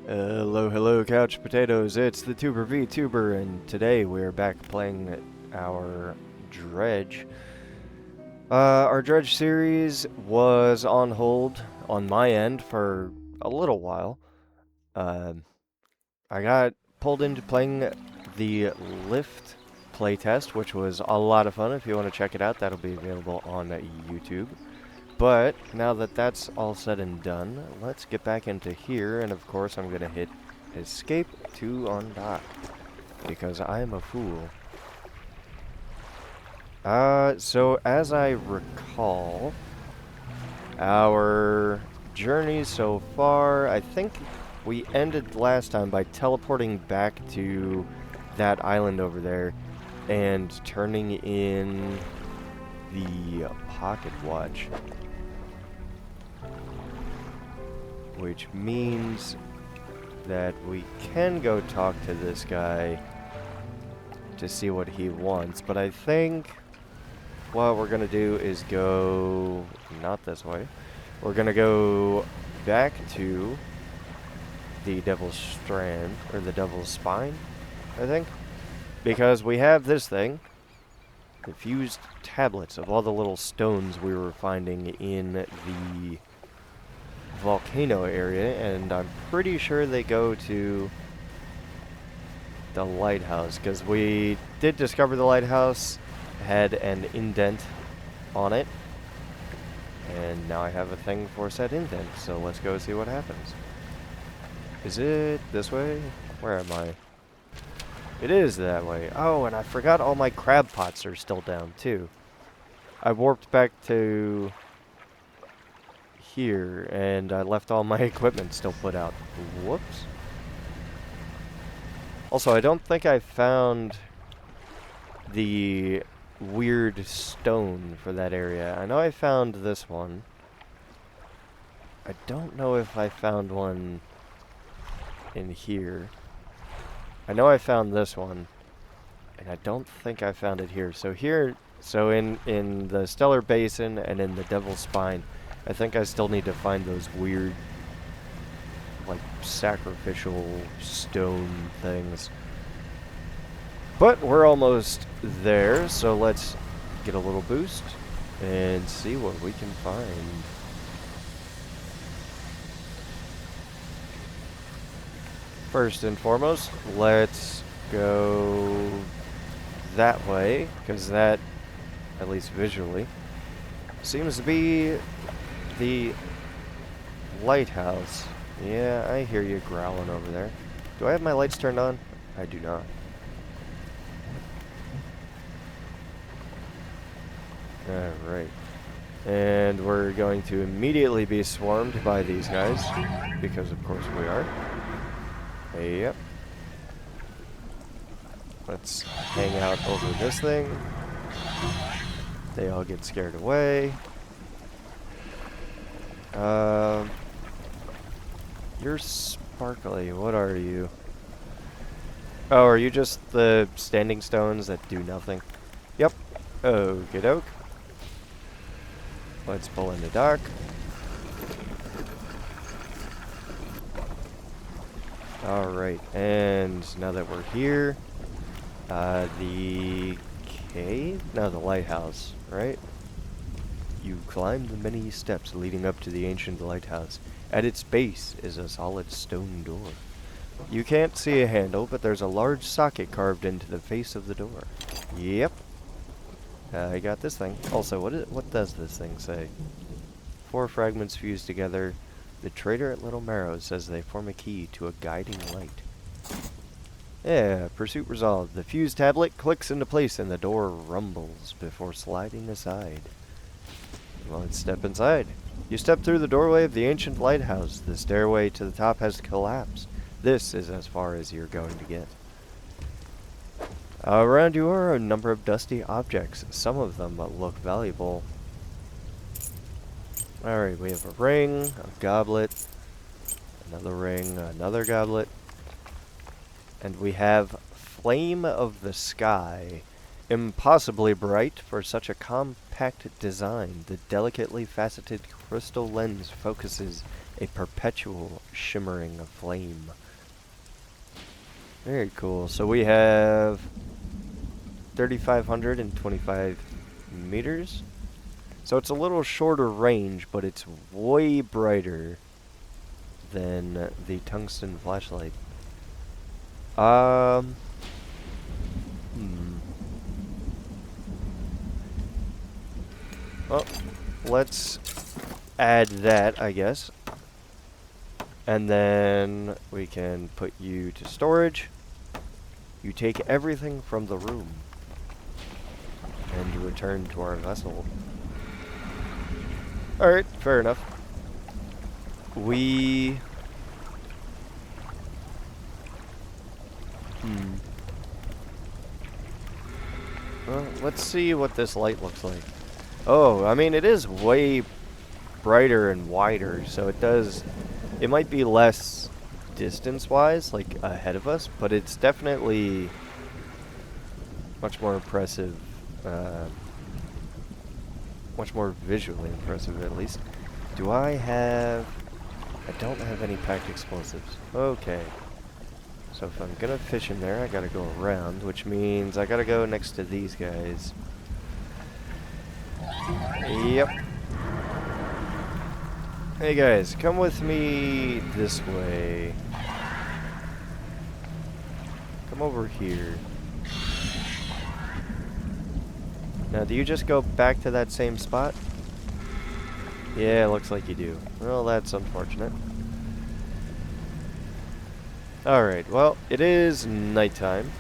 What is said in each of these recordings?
Hello, hello, couch potatoes. It's the Tuber VTuber, and today we're back playing our Dredge. Our Dredge series was on hold on my end for a little while. Uh, I got pulled into playing the Lift playtest, which was a lot of fun. If you want to check it out, that'll be available on YouTube. But now that that's all said and done, let's get back into here, and of course I'm gonna hit escape to undock, because I am a fool. So as I recall, our journey so far, I think we ended last time by teleporting back to that island over there and turning in the pocket watch. Which means that we can go talk to this guy to see what he wants, but I think what we're gonna do is go not this way. We're gonna go back to the Devil's Strand, or the Devil's Spine, I think, because we have this thing, the fused tablets of all the little stones we were finding in the volcano area, and I'm pretty sure they go to the lighthouse, because we did discover the lighthouse had an indent on it, and now I have a thing for said indent, so let's go see what happens. Is it this way? Where am I? It is that way. Oh, and I forgot all my crab pots are still down too. I warped back to here, and I left all my equipment still put out. Whoops. Also, I don't think I found the weird stone for that area. I know I found this one. I don't know if I found one in here. I know I found this one, and I don't think I found it here. So here, in the Stellar Basin and in the Devil's Spine, I think I still need to find those weird, like, sacrificial stone things. But we're almost there, so let's get a little boost and see what we can find. First and foremost, let's go that way, because that, at least visually, seems to be the lighthouse. Yeah, I hear you growling over there. Do I have my lights turned on? I do not. Alright. And we're going to immediately be swarmed by these guys, because of course we are. Yep. Let's hang out over this thing. They all get scared away. You're sparkly. What are you? Oh, are you just the standing stones that do nothing? Yep. Okie doke. Let's pull into dock. Alright, and now that we're here, the cave? No, the lighthouse, right? You climb the many steps leading up to the ancient lighthouse. At its base is a solid stone door. You can't see a handle, but there's a large socket carved into the face of the door. Yep. I got this thing. Also, what does this thing say? 4 fragments fused together. The trader at Little Marrow says they form a key to a guiding light. Yeah, pursuit resolved. The fused tablet clicks into place and the door rumbles before sliding aside. Well, let's step inside. You step through the doorway of the ancient lighthouse. The stairway to the top has collapsed. This is as far as you're going to get. Around you are a number of dusty objects. Some of them look valuable. Alright, we have a ring, a goblet, another ring, another goblet, and we have Flame of the Sky. Impossibly bright for such a compact design. The delicately faceted crystal lens focuses a perpetual shimmering flame. Very cool. So we have 3,525 meters. So it's a little shorter range, but it's way brighter than the tungsten flashlight. Hmm. Well, let's add that, I guess. And then we can put you to storage. You take everything from the room and return to our vessel. Alright, fair enough. We... Well, let's see what this light looks like. Oh, I mean, it is way brighter and wider, so it does... It might be less distance-wise, like, ahead of us, but it's definitely much more impressive, much more visually impressive, at least. Do I have... I don't have any packed explosives. Okay. So if I'm gonna fish in there, I gotta go around, which means I gotta go next to these guys. Yep. Hey guys, come with me this way. Come over here. Now, do you just go back to that same spot? Yeah, looks like you do. Well, that's unfortunate. Alright, well, it is nighttime.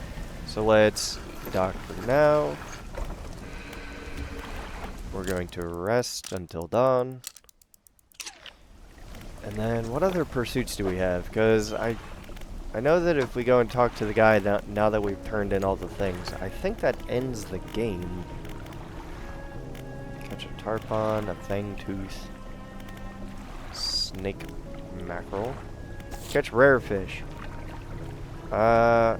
So let's dock for now. We're going to rest until dawn. And then, what other pursuits do we have? Because I know that if we go and talk to the guy now that we've turned in all the things, I think that ends the game. Catch a tarpon, a fangtooth, snake mackerel. Catch rare fish. The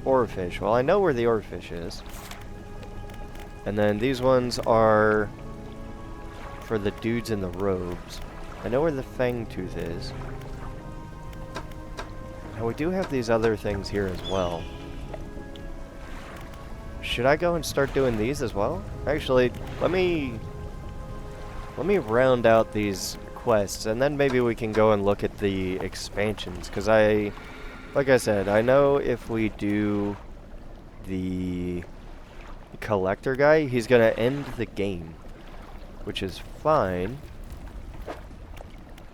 oarfish. Well, I know where the oarfish is. And then these ones are for the dudes in the robes. I know where the fangtooth is. Now we do have these other things here as well. Should I go and start doing these as well? Actually, let me round out these quests, and then maybe we can go and look at the expansions, because like I said, I know if we do the collector guy, he's gonna end the game, which is fine,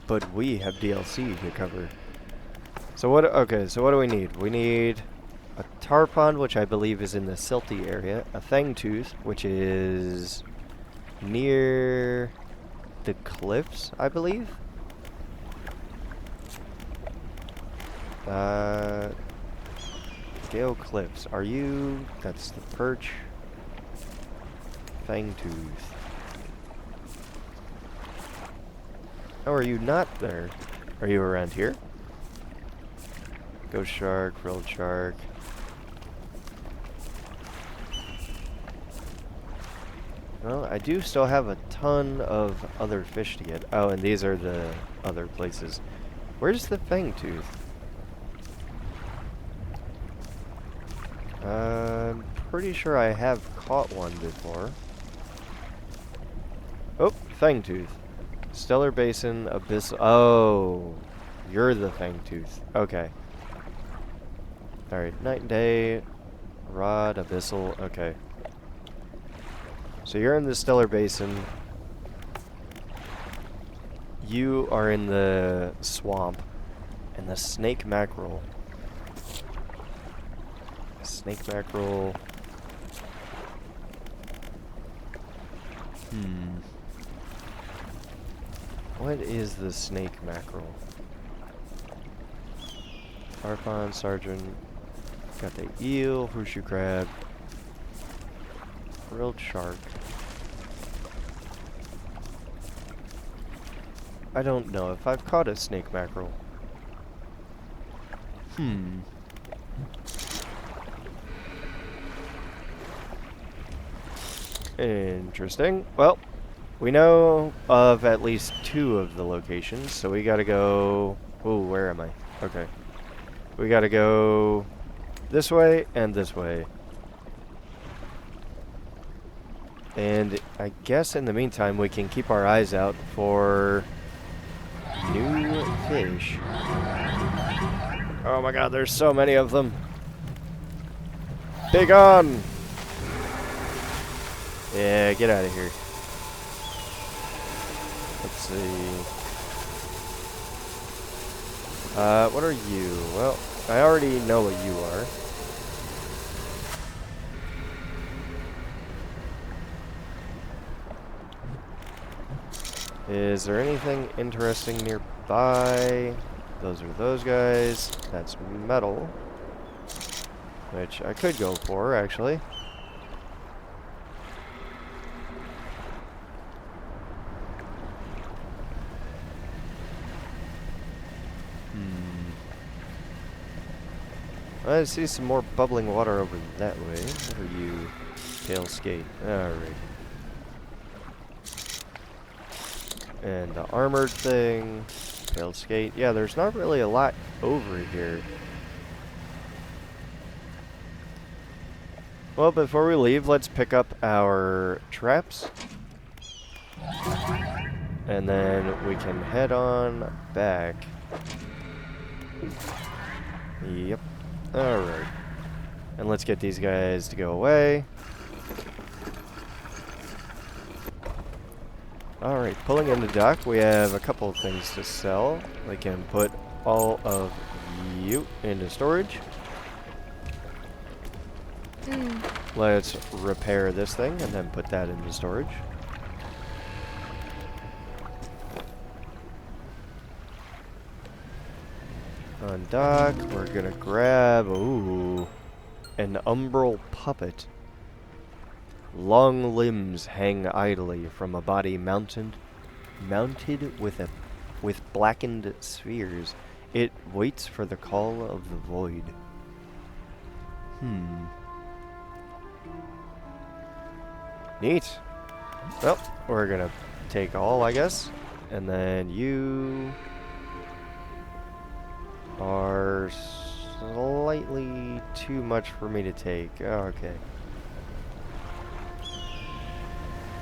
but we have DLC to cover. So what, okay, so what do we need? We need a tarpon, which I believe is in the silty area, a fangtooth, which is near the cliffs, I believe. Gale Cliffs. Are you... That's the perch. Fangtooth. Oh, are you not there? Are you around here? Ghost shark, frilled shark. Well, I do still have a ton of other fish to get. Oh, and these are the other places. Where's the fangtooth? I'm pretty sure I have caught one before. Oh, fangtooth. Stellar Basin, Abyss. Oh, you're the fangtooth. Okay. Alright, night and day, rod, abyssal. Okay. So you're in the Stellar Basin. You are in the swamp. And the snake mackerel. Snake mackerel. What is the snake mackerel? Tarpon, sergeant. Got the eel, horseshoe crab. Frilled shark. I don't know if I've caught a snake mackerel. Interesting. Well, We know of at least 2 of the locations, so we gotta go... Ooh, where am I? Okay. We gotta go this way and this way. And I guess in the meantime we can keep our eyes out for new fish. Oh my god, there's so many of them. Big on! Yeah, get out of here. Let's see. What are you? Well, I already know what you are. Is there anything interesting nearby? Those are those guys. That's metal. Which I could go for, actually. I see some more bubbling water over that way. What are you? Tail skate. Alright. And the armored thing. Tail skate. Yeah, there's not really a lot over here. Well, before we leave, let's pick up our traps. And then we can head on back. Yep. Alright. And let's get these guys to go away. Alright, pulling into dock, we have a couple of things to sell. We can put all of you into storage. Let's repair this thing and then put that into storage. On dock, we're gonna grab, ooh, an umbral puppet. Long limbs hang idly from a body mounted with blackened spheres. It waits for the call of the void. Neat. Well, we're gonna take all, I guess. And then you are slightly too much for me to take. Oh, okay.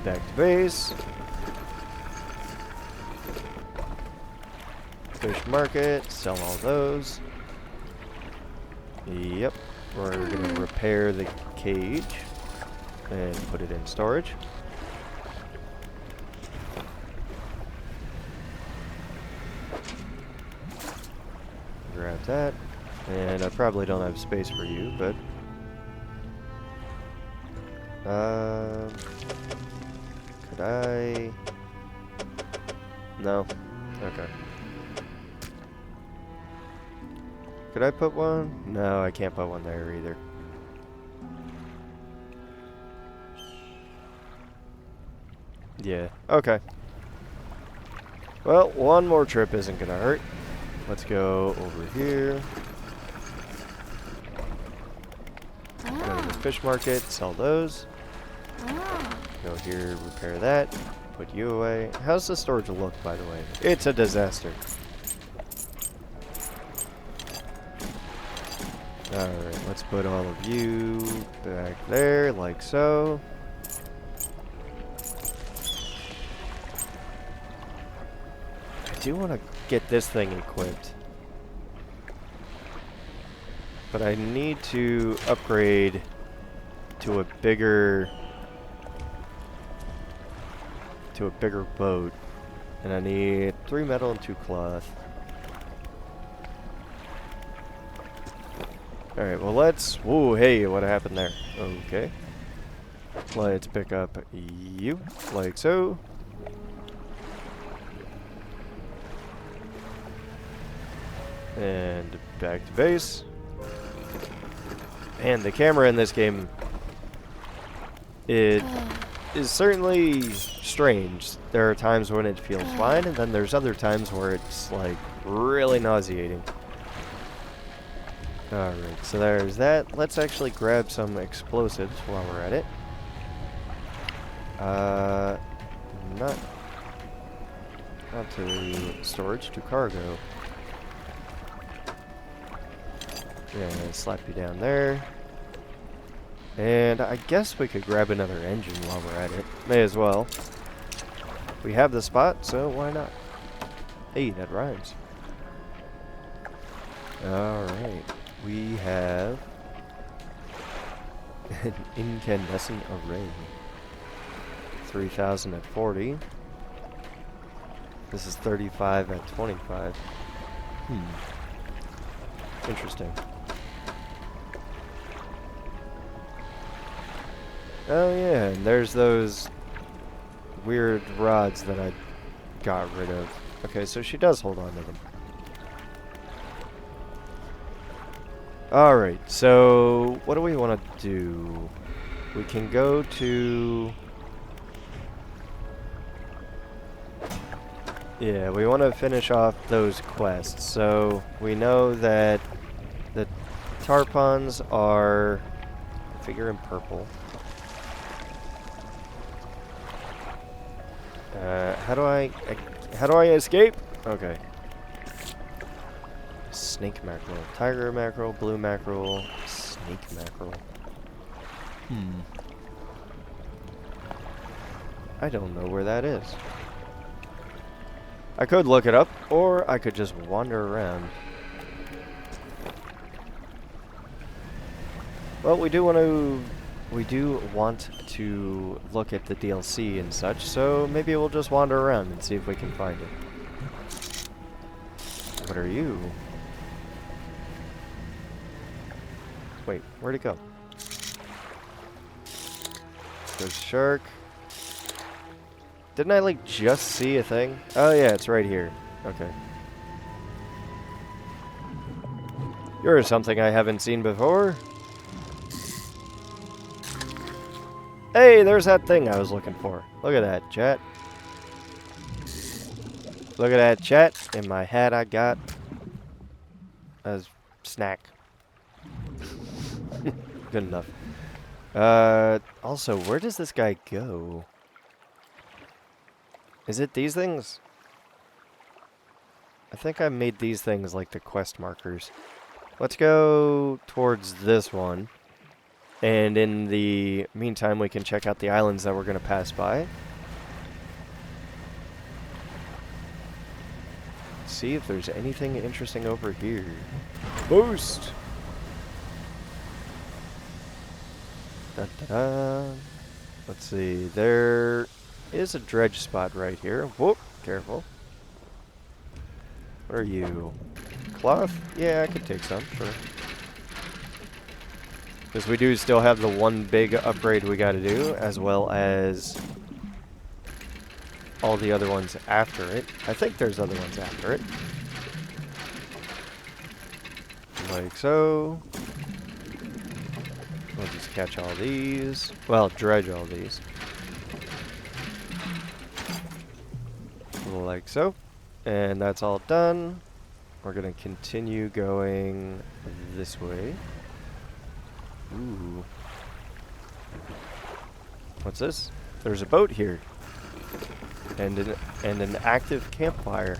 Back to base. Fish market, sell all those. Yep, we're gonna repair the cage and put it in storage. Grab that. And I probably don't have space for you, but could I? No. Okay. Could I put one? No, I can't put one there either. Yeah, okay. Well, one more trip isn't gonna hurt. Let's go over here. Go to the fish market, sell those. Go here, repair that. Put you away. How's the storage look, by the way? It's a disaster. Alright, let's put all of you back there, like so. I do want to get this thing equipped. But I need to upgrade to a bigger boat. And I need 3 metal and 2 cloth. Alright, well let's... Whoa, hey, what happened there? Okay. Let's pick up you, like so. And back to base. And the camera in this game, it is certainly strange. There are times when it feels fine, and then there's other times where it's like really nauseating. Alright, so there's that. Let's actually grab some explosives while we're at it. not to storage, to cargo. Yeah, slap you down there. And I guess we could grab another engine while we're at it. May as well. We have the spot, so why not? Hey, that rhymes. Alright. We have an incandescent array. 3,000 at 40. This is 35 at 25. Interesting. Oh yeah, and there's those weird rods that I got rid of. Okay, so she does hold on to them. Alright, so what do we want to do? We can go to... Yeah, we want to finish off those quests. So we know that the tarpons are... a figure in purple. How do I escape? Okay. Snake mackerel, tiger mackerel, blue mackerel, snake mackerel. I don't know where that is. I could look it up, or I could just wander around. Well, we do want to look at the DLC and such, so maybe we'll just wander around and see if we can find it. What are you? Wait, where'd it go? There's a shark. Didn't I, like, just see a thing? Oh, yeah, it's right here. Okay. You're something I haven't seen before. Hey, there's that thing I was looking for. Look at that, chat. Look at that, chat. In my hat, I got a snack. Good enough. Also, where does this guy go? Is it these things? I think I made these things like the quest markers. Let's go towards this one. And in the meantime, we can check out the islands that we're going to pass by. See if there's anything interesting over here. Boost! Da-da-da. Let's see. There is a dredge spot right here. Whoop! Careful. What are you? Cloth? Yeah, I could take some, sure. Because we do still have the one big upgrade we gotta do, as well as all the other ones after it. I think there's other ones after it. Like so. We'll just catch all these. Well, dredge all these. Like so. And that's all done. We're gonna continue going this way. Ooh. What's this? There's a boat here. And an active campfire.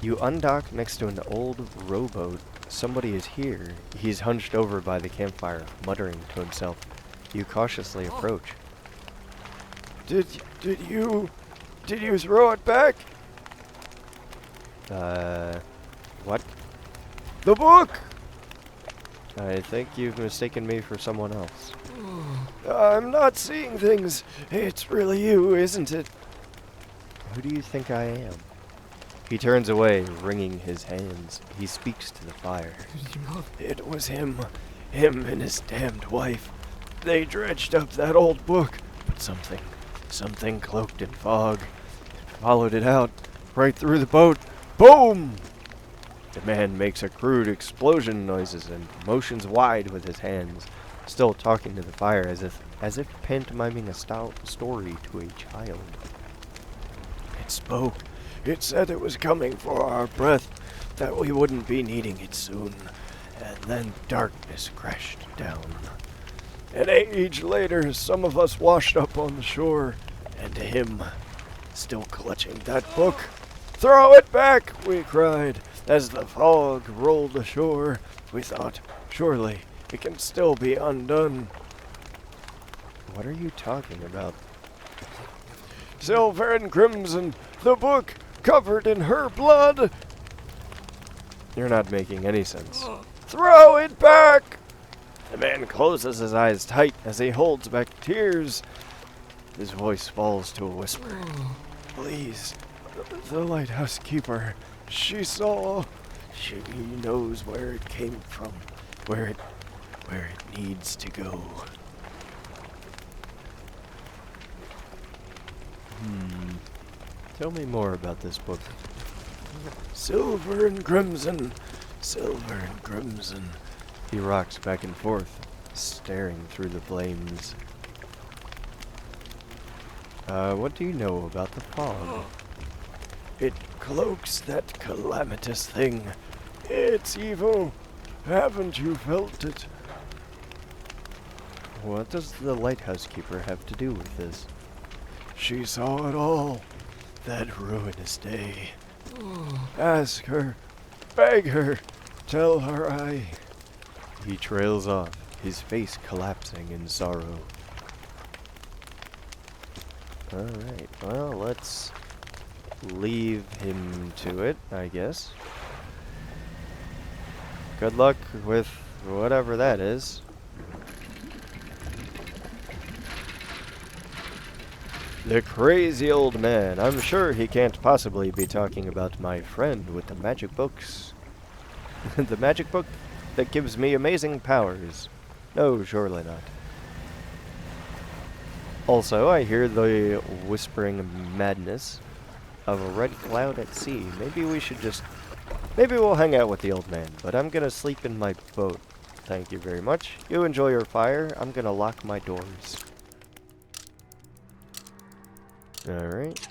You undock next to an old rowboat. Somebody is here. He's hunched over by the campfire, muttering to himself. You cautiously approach. Did you throw it back? What? The book! I think you've mistaken me for someone else. I'm not seeing things. It's really you, isn't it? Who do you think I am? He turns away, wringing his hands. He speaks to the fire. It was him. Him and his damned wife. They dredged up that old book. But something cloaked in fog. Followed it out, right through the boat. Boom! The man makes a crude explosion noises and motions wide with his hands, still talking to the fire as if pantomiming a story to a child. It spoke. It said it was coming for our breath, that we wouldn't be needing it soon. And then darkness crashed down. An age later, some of us washed up on the shore, and him still clutching that book. "Throw it back!" we cried. As the fog rolled ashore, we thought, surely it can still be undone. What are you talking about? "Silver and crimson, the book covered in her blood." You're not making any sense. "Throw it back!" The man closes his eyes tight as he holds back tears. His voice falls to a whisper. "Please, the lighthouse keeper, she saw. She knows where it came from, where it needs to go." Tell me more about this book. "Silver and crimson, silver and crimson." He rocks back and forth, staring through the flames. What do you know about the fog? "It cloaks that calamitous thing. It's evil. Haven't you felt it?" What does the lighthouse keeper have to do with this? "She saw it all, that ruinous day. Ask her, beg her, tell her I..." He trails off, his face collapsing in sorrow. Alright, well, let's leave him to it, I guess. Good luck with whatever that is. The crazy old man. I'm sure he can't possibly be talking about my friend with the magic books. The magic book that gives me amazing powers. No, surely not. Also, I hear the whispering madness of a red cloud at sea. Maybe we'll hang out with the old man, but I'm gonna sleep in my boat. Thank you very much. You enjoy your fire. I'm gonna lock my doors. Alright.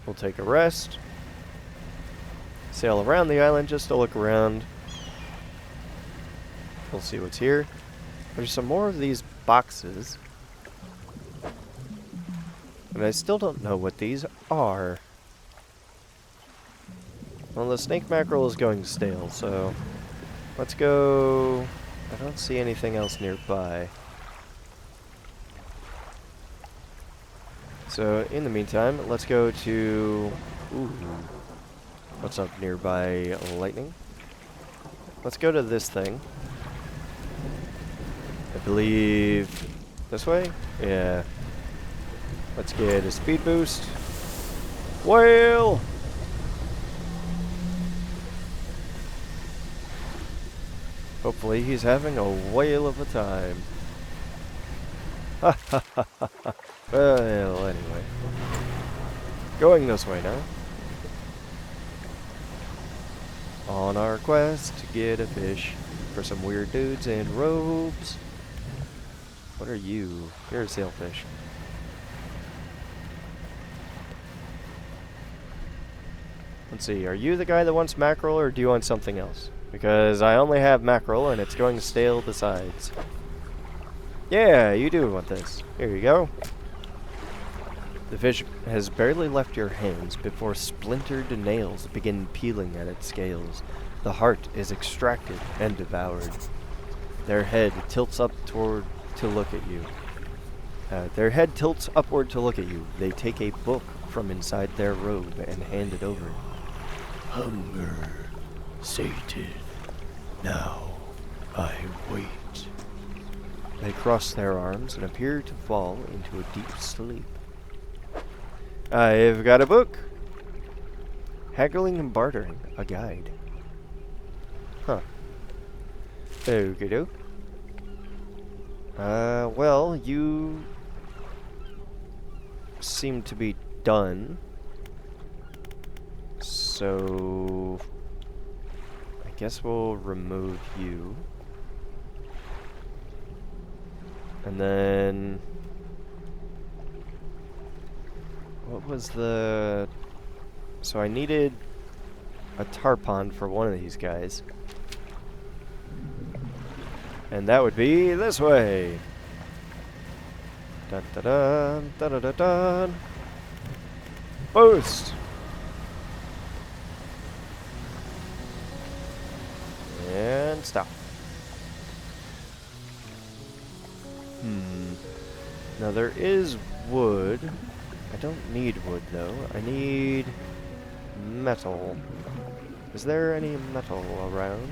We'll take a rest. Sail around the island just to look around. We'll see what's here. There's some more of these boxes. And I still don't know what these are. Well, the snake mackerel is going stale, so let's go. I don't see anything else nearby. So, in the meantime, let's go to... Ooh. What's up nearby? Lightning? Let's go to this thing. I believe... this way? Yeah. Let's get a speed boost. Whale! Hopefully he's having a whale of a time. Ha ha ha ha ha. Well, anyway. Going this way now. On our quest to get a fish for some weird dudes in robes. What are you? You're a sailfish. Let's see, are you the guy that wants mackerel, or do you want something else? Because I only have mackerel and it's going stale besides. Yeah, you do want this. Here you go. The fish has barely left your hands before splintered nails begin peeling at its scales. The heart is extracted and devoured. Their head tilts up toward to look at you. Their head tilts upward to look at you. They take a book from inside their robe and hand it over. Hunger sated. Now I wait. They cross their arms and appear to fall into a deep sleep. I've got a book. Haggling and bartering, a guide. Huh. Okie doke. Well, you seem to be done. So I guess we'll remove you. And then what was the... So I needed a tarpon for one of these guys. And that would be this way. Dun dun dun dun dun dun dun. Boost! And stop. Now there is wood. I don't need wood though. I need metal. Is there any metal around?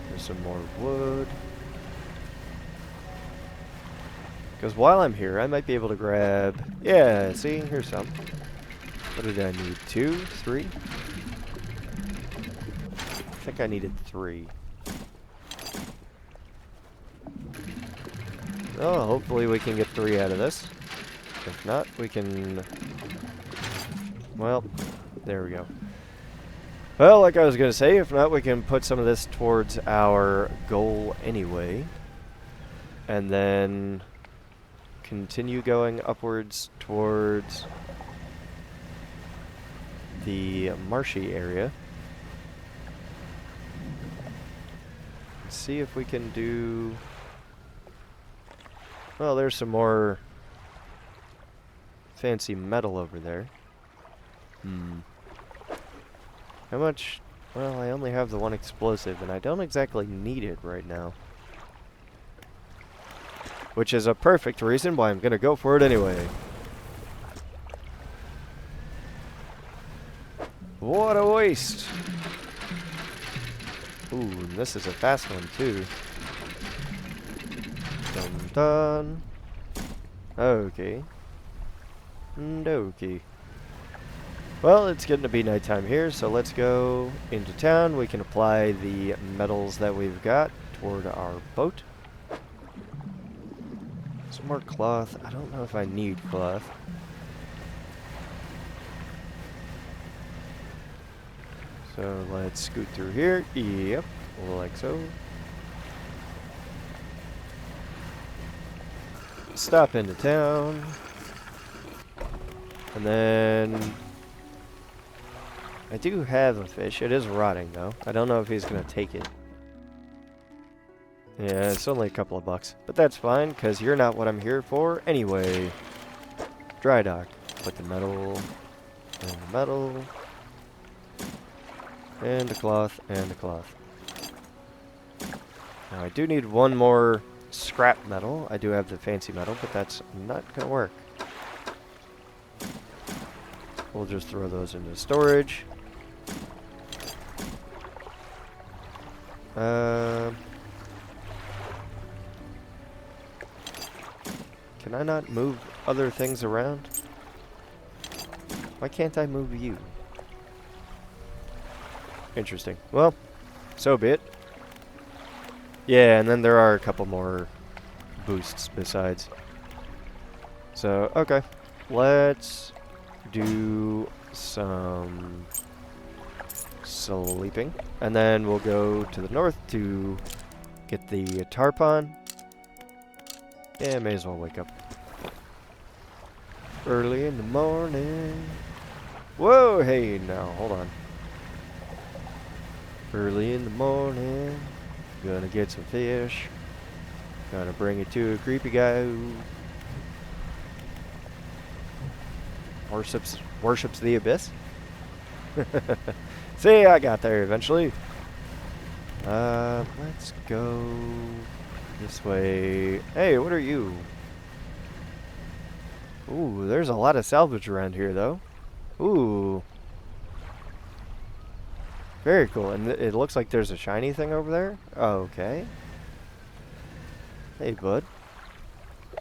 There's some more wood. Because while I'm here, I might be able to grab... Yeah, see? Here's some. What did I need? 2? 3? I think I needed 3. Oh, hopefully we can get 3 out of this. If not, we can... Well, there we go. Well, like I was going to say, if not, we can put some of this towards our goal anyway. And then continue going upwards towards the marshy area. Let's see if we can do... Well, there's some more fancy metal over there. How much? Well, I only have the one explosive, and I don't exactly need it right now. Which is a perfect reason why I'm going to go for it anyway. What a waste! Ooh, and this is a fast one, too. Dun dun. Okay. Okay. Well, it's getting to be nighttime here, so let's go into town. We can apply the metals that we've got toward our boat. Some more cloth. I don't know if I need cloth. So let's scoot through here. Yep, like so. Stop into town. And then... I do have a fish. It is rotting, though. I don't know if he's going to take it. Yeah, it's only a couple of bucks. But that's fine, because you're not what I'm here for anyway. Dry dock. Put the metal... And the metal... And the cloth, and the cloth. Now, I do need one more scrap metal. I do have the fancy metal, but that's not going to work. We'll just throw those into storage. Can I not move other things around? Why can't I move you? Interesting. Well, so be it. Yeah, and then there are a couple more boosts besides. So, okay. Let's do some sleeping. And then we'll go to the north to get the tarpon. Yeah, may as well wake up. Early in the morning. Whoa, hey, now, hold on. Early in the morning, gonna get some fish. Gonna bring it to a creepy guy who worships the abyss. See, I got there eventually. Let's go this way. Hey, what are you? Ooh, there's a lot of salvage around here, though. Ooh. Very cool. And it looks like there's a shiny thing over there. Okay. Hey, bud.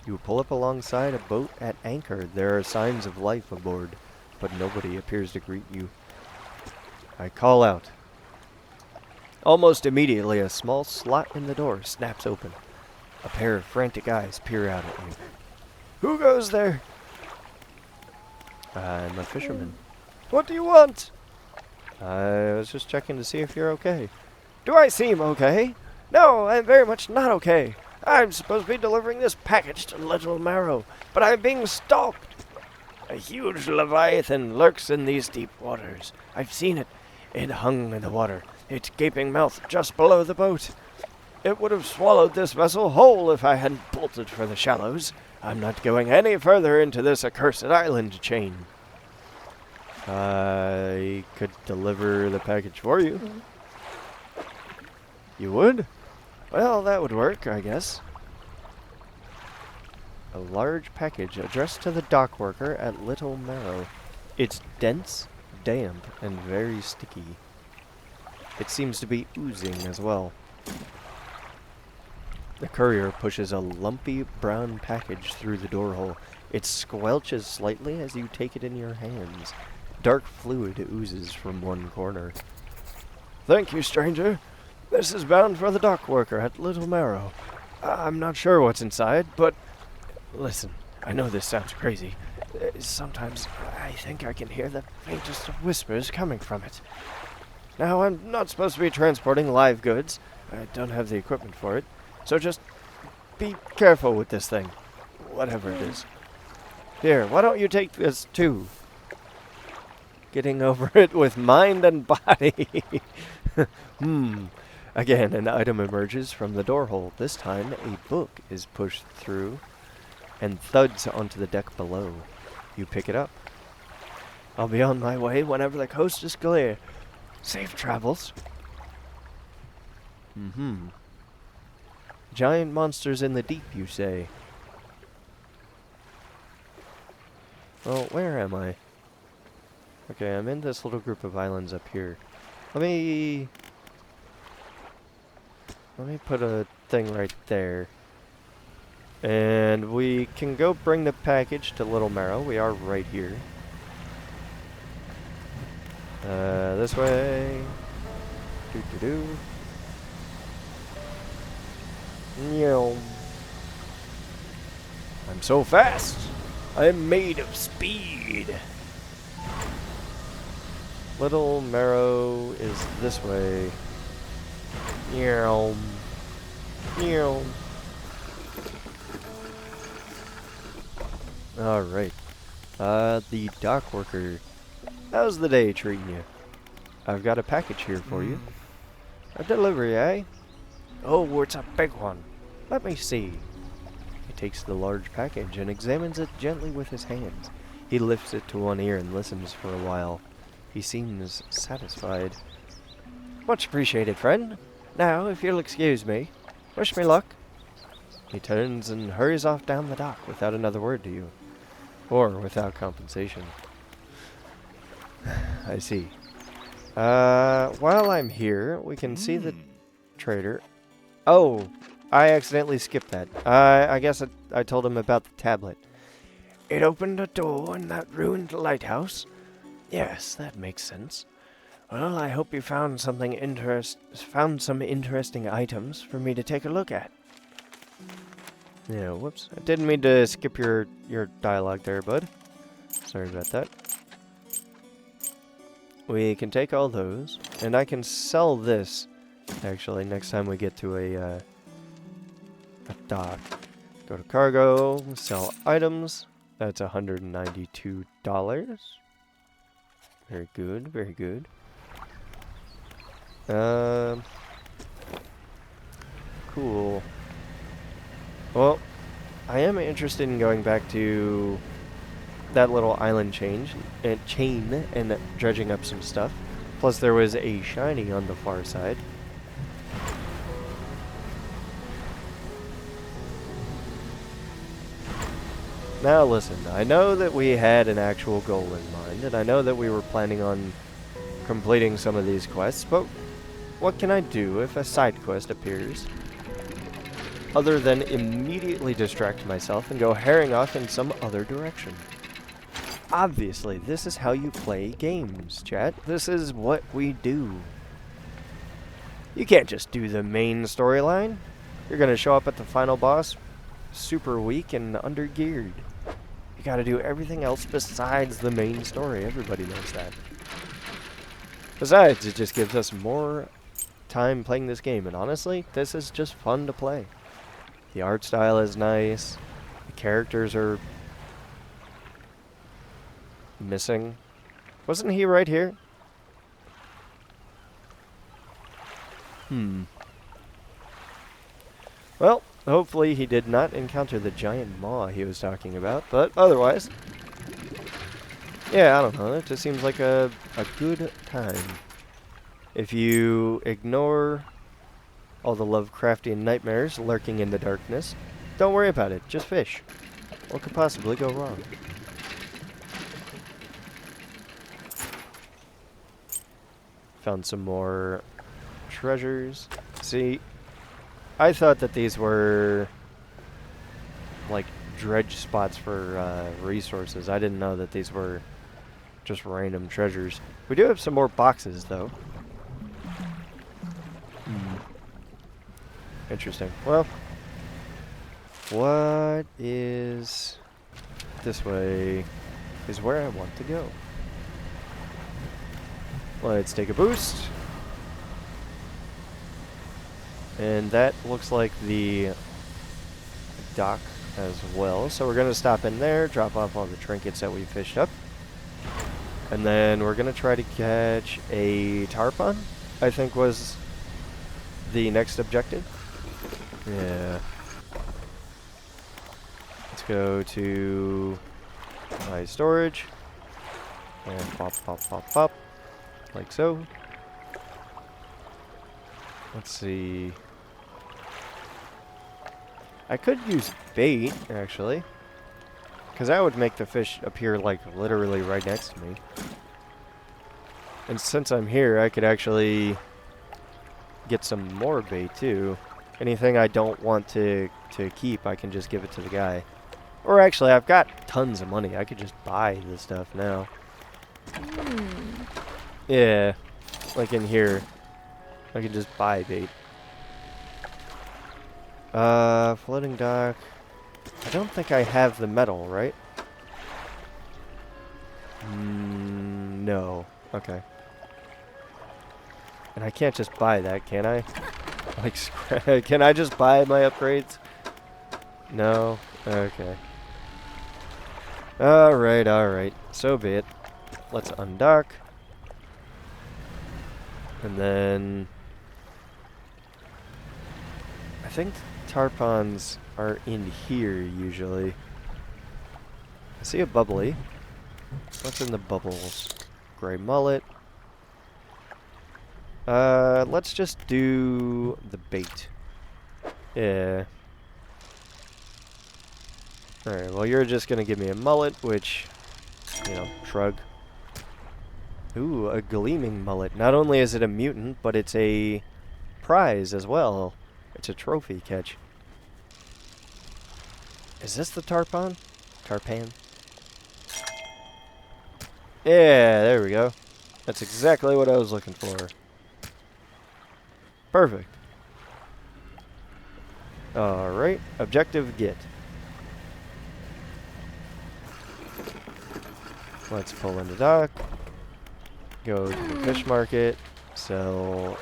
You pull up alongside a boat at anchor. There are signs of life aboard, but nobody appears to greet you. I call out. Almost immediately, a small slot in the door snaps open. A pair of frantic eyes peer out at me. Who goes there? I'm a fisherman. What do you want? I was just checking to see if you're okay. Do I seem okay? No, I'm very much not okay. I'm supposed to be delivering this package to Little Marrow, but I'm being stalked. A huge leviathan lurks in these deep waters. I've seen it. It hung in the water, its gaping mouth just below the boat. It would have swallowed this vessel whole if I hadn't bolted for the shallows. I'm not going any further into this accursed island chain. I could deliver the package for you. You would? Well, that would work, I guess. A large package addressed to the dock worker at Little Marrow. It's dense, damp, and very sticky. It seems to be oozing as well. The courier pushes a lumpy brown package through the door hole. It squelches slightly as you take it in your hands. Dark fluid oozes from one corner. Thank you, stranger. This is bound for the dock worker at Little Marrow. I'm not sure what's inside, but listen, I know this sounds crazy. Sometimes I think I can hear the faintest of whispers coming from it. Now, I'm not supposed to be transporting live goods. I don't have the equipment for it. So just be careful with this thing, whatever it is. Here, why don't you take this too? Getting over it with mind and body. Again, an item emerges from the door hole. This time, a book is pushed through and thuds onto the deck below. You pick it up. I'll be on my way whenever the coast is clear. Safe travels. Giant monsters in the deep, you say? Well, where am I? Okay, I'm in this little group of islands up here. Let me put a thing right there. And we can go bring the package to Little Marrow. We are right here. This way. Doo-doo-doo. I'm so fast. I'm made of speed. Little Marrow is this way. Alright. The dock worker. How's the day treating you? I've got a package here for you. A delivery, eh? Oh, it's a big one. Let me see. He takes the large package and examines it gently with his hands. He lifts it to one ear and listens for a while. He seems satisfied. Much appreciated, friend. Now, if you'll excuse me, wish me luck. He turns and hurries off down the dock without another word to you. Or without compensation. I see. While I'm here, we can see the trader. Oh, I accidentally skipped that. I guess I told him about the tablet. It opened a door in that ruined lighthouse? Yes, that makes sense. Well, I hope you found some interesting items for me to take a look at. Yeah, whoops. I didn't mean to skip your dialogue there, bud. Sorry about that. We can take all those, and I can sell this, actually, next time we get to a dock. Go to cargo, sell items. That's $192. Very good, very good. Cool. Well, I am interested in going back to that little island chain and dredging up some stuff. Plus there was a shiny on the far side. Now listen, I know that we had an actual goal in mind, and I know that we were planning on completing some of these quests, but what can I do if a side quest appears? Other than immediately distract myself and go herring off in some other direction. Obviously, this is how you play games, chat. This is what we do. You can't just do the main storyline. You're gonna show up at the final boss super weak and undergeared. You gotta do everything else besides the main story. Everybody knows that. Besides, it just gives us more time playing this game, and honestly, this is just fun to play. The art style is nice. The characters are missing. Wasn't he right here? Well, Hopefully he did not encounter the giant maw he was talking about, but otherwise, yeah, I don't know. It just seems like a good time. If you ignore all the Lovecraftian nightmares lurking in the darkness, don't worry about it. Just fish. What could possibly go wrong? Found some more treasures. See, I thought that these were like dredge spots for resources. I didn't know that these were just random treasures. We do have some more boxes, though. Interesting. Well, what is this way is where I want to go. Let's take a boost. And that looks like the dock as well. So we're going to stop in there, drop off all the trinkets that we fished up. And then we're going to try to catch a tarpon, I think was the next objective. Yeah. Let's go to my storage. And pop, pop, pop, pop. Like so. Let's see. I could use bait, actually. Because that would make the fish appear, like, literally right next to me. And since I'm here, I could actually get some more bait, too. Anything I don't want to keep, I can just give it to the guy. Or actually, I've got tons of money. I could just buy this stuff now. Yeah. Like in here. I can just buy bait. Floating dock. I don't think I have the metal, right? No. Okay. And I can't just buy that, can I? Like, can I just buy my upgrades? No? Okay. Alright, alright. So be it. Let's undock. And then I think tarpons are in here usually. I see a bubbly. What's in the bubbles? Gray mullet. Let's just do the bait. Yeah. Alright, well you're just gonna give me a mullet, which, you know, shrug. Ooh, a gleaming mullet. Not only is it a mutant, but it's a prize as well. It's a trophy catch. Is this the tarpon? Tarpan? Yeah, there we go. That's exactly what I was looking for. Perfect. Alright, objective get. Let's pull in the dock. Go to the fish market. Sell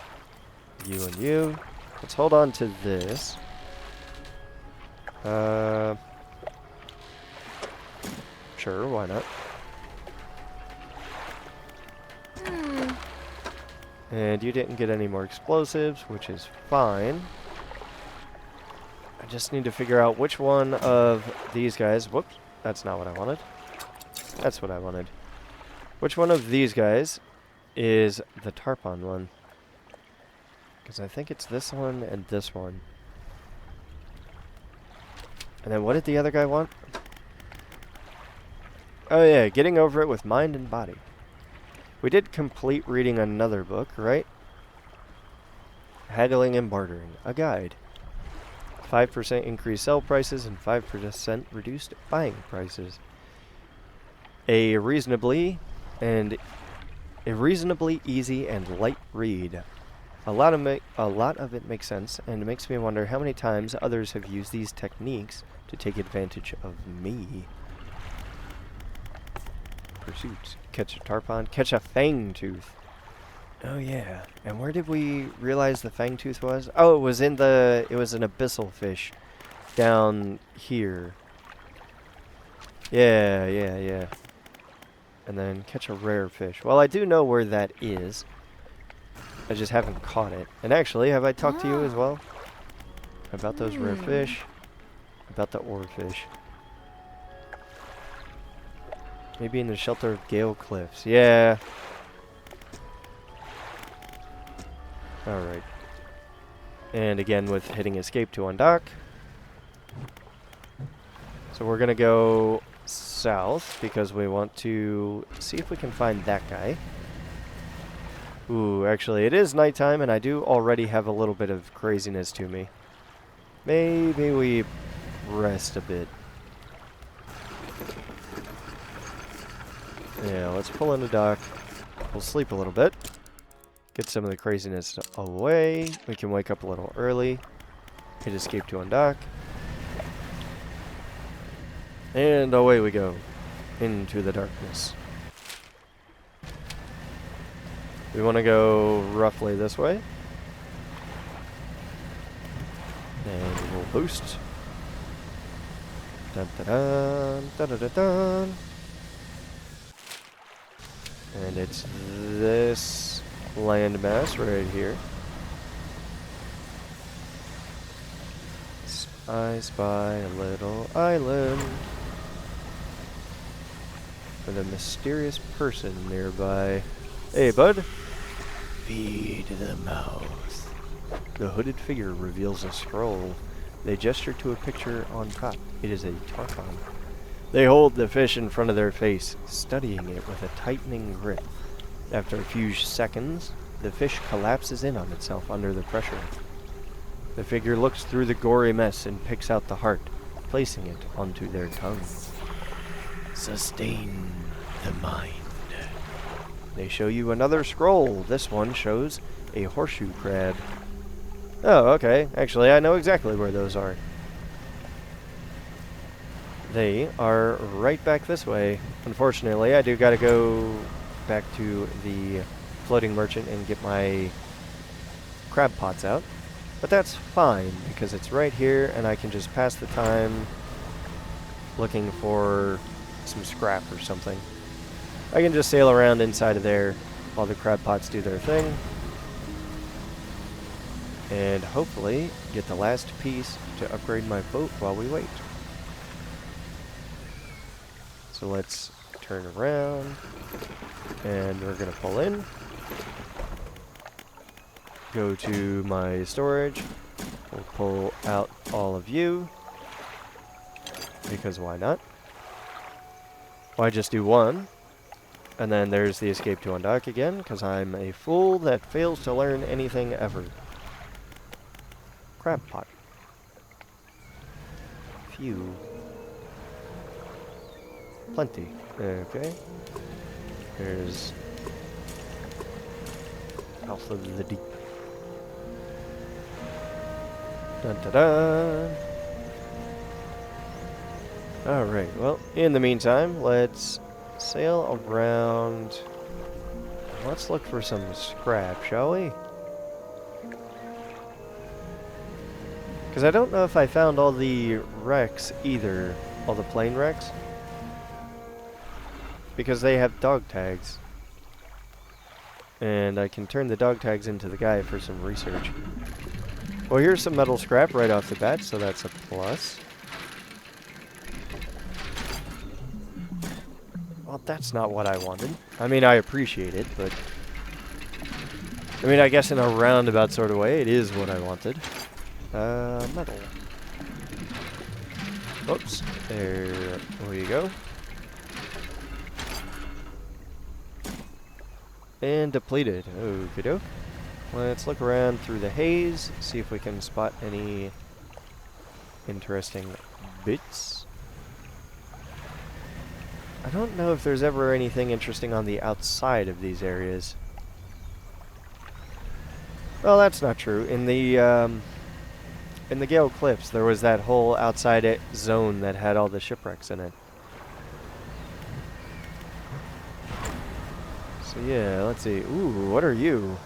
you and you. Let's hold on to this. Sure, why not? And you didn't get any more explosives, which is fine. I just need to figure out which one of these guys... Whoops, that's not what I wanted. That's what I wanted. Which one of these guys is the tarpon one? Because I think it's this one and this one. And then what did the other guy want? Oh yeah, getting over it with mind and body. We did complete reading another book, right? Haggling and Bartering, a guide. 5% increased sell prices and 5% reduced buying prices. A reasonably easy and light read. A lot of it makes sense, and it makes me wonder how many times others have used these techniques to take advantage of me. Pursuits. Catch a tarpon. Catch a fangtooth. Oh yeah. And where did we realize the fangtooth was? Oh, it was an abyssal fish down here. Yeah. And then catch a rare fish. Well, I do know where that is. I just haven't caught it. And actually, have I talked to you as well? About those rare fish. About the oarfish. Maybe in the shelter of Gale Cliffs. Yeah. Alright. And again with hitting escape to undock. So we're going to go south because we want to see if we can find that guy. Ooh, actually it is nighttime and I do already have a little bit of craziness to me. Maybe we rest a bit. Yeah, let's pull in the dock. We'll sleep a little bit. Get some of the craziness away. We can wake up a little early. Hit escape to undock. And away we go. Into the darkness. We want to go roughly this way. And we'll boost. Dun, dun, dun, dun, dun, dun, dun. And it's this landmass right here. I spy a little island with a mysterious person nearby. Hey, bud. Feed the mouth. The hooded figure reveals a scroll. They gesture to a picture on top. It is a tarpon. They hold the fish in front of their face, studying it with a tightening grip. After a few seconds, the fish collapses in on itself under the pressure. The figure looks through the gory mess and picks out the heart, placing it onto their tongue. Sustain the mind. They show you another scroll. This one shows a horseshoe crab. Oh, okay. Actually, I know exactly where those are. They are right back this way. Unfortunately, I do gotta go back to the floating merchant and get my crab pots out. But that's fine, because it's right here, and I can just pass the time looking for some scrap or something. I can just sail around inside of there while the crab pots do their thing. And hopefully get the last piece to upgrade my boat while we wait. So let's turn around, and we're going to pull in. Go to my storage. We'll pull out all of you, because why not? Why just do one? And then there's the escape to undock again, because I'm a fool that fails to learn anything ever. Crab pot. Few. Plenty. Okay. There's Mouth of the Deep. Dun dun dun. Alright, well, in the meantime, let's sail around. Let's look for some scrap, shall we? Because I don't know if I found all the wrecks either. All the plane wrecks. Because they have dog tags. And I can turn the dog tags into the guy for some research. Well, here's some metal scrap right off the bat, so that's a plus. Well, that's not what I wanted. I mean, I appreciate it, but... I mean, I guess in a roundabout sort of way, it is what I wanted. Metal. Oops. There we go. And depleted. Okie doke. Let's look around through the haze, see if we can spot any interesting bits. I don't know if there's ever anything interesting on the outside of these areas. Well, that's not true. In the Gale Cliffs, there was that whole outside zone that had all the shipwrecks in it. So yeah, let's see. Ooh, what are you?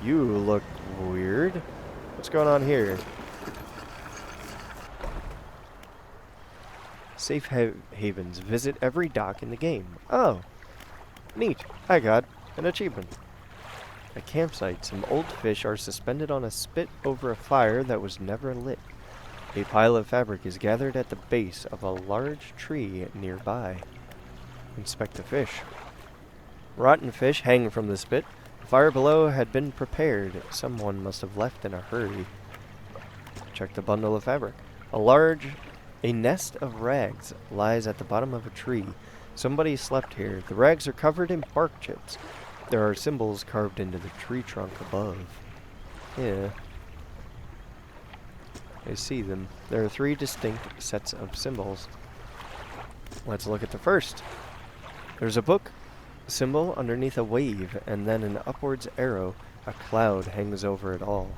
You look weird. What's going on here? Safe havens. Visit every dock in the game. Oh, neat. I got an achievement. A campsite. Some old fish are suspended on a spit over a fire that was never lit. A pile of fabric is gathered at the base of a large tree nearby. Inspect the fish. Rotten fish hang from the spit. The fire below had been prepared. Someone must have left in a hurry. Check the bundle of fabric. A nest of rags lies at the bottom of a tree. Somebody slept here. The rags are covered in bark chips. There are symbols carved into the tree trunk above. Yeah. I see them. There are 3 distinct sets of symbols. Let's look at the first. There's a book symbol underneath a wave, and then an upwards arrow. A cloud hangs over it all.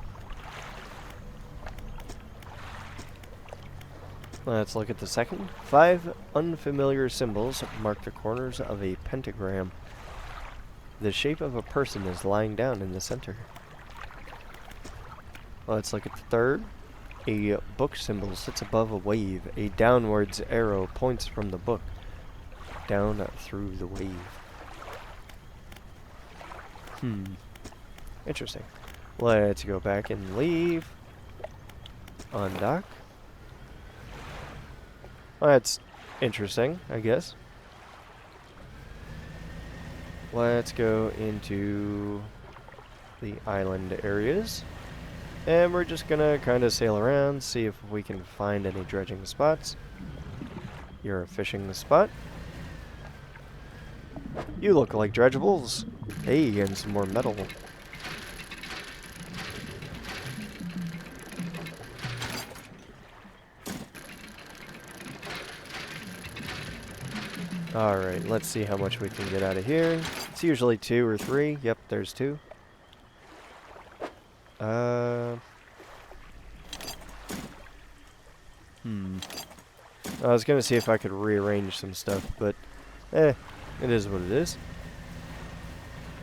Let's look at the second. 5 unfamiliar symbols mark the corners of a pentagram. The shape of a person is lying down in the center. Let's look at the third. A book symbol sits above a wave. A downwards arrow points from the book down through the wave. Interesting. Let's go back and leave. Undock. Well, that's interesting, I guess. Let's go into the island areas. And we're just gonna kind of sail around, see if we can find any dredging spots. You're a fishing spot. You look like dredgeables. Hey, and some more metal. Alright, let's see how much we can get out of here. It's usually 2 or 3. Yep, there's 2. I was gonna see if I could rearrange some stuff, but it is what it is.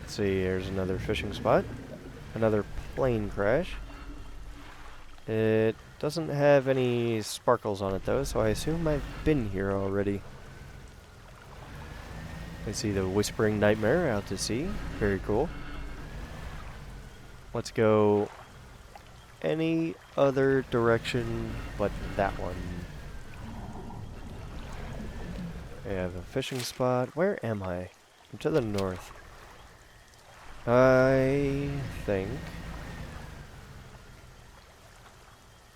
Let's see, here's another fishing spot. Another plane crash. It doesn't have any sparkles on it though, so I assume I've been here already. I see the Whispering Nightmare out to sea. Very cool. Let's go any other direction but that one. I have a fishing spot. Where am I? I'm to the north. I think.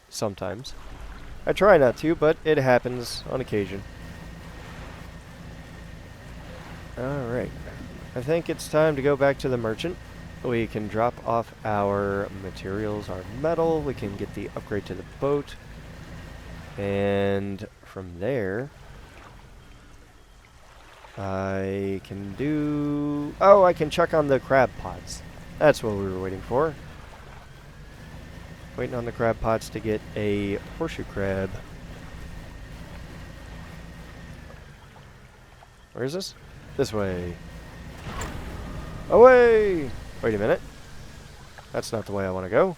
Sometimes. I try not to, but it happens on occasion. Alright. I think it's time to go back to the merchant. We can drop off our materials, our metal. We can get the upgrade to the boat. And from there, I can do... Oh, I can check on the crab pots. That's what we were waiting for. Waiting on the crab pots to get a horseshoe crab. Where is this? This way. Away! Wait a minute. That's not the way I want to go.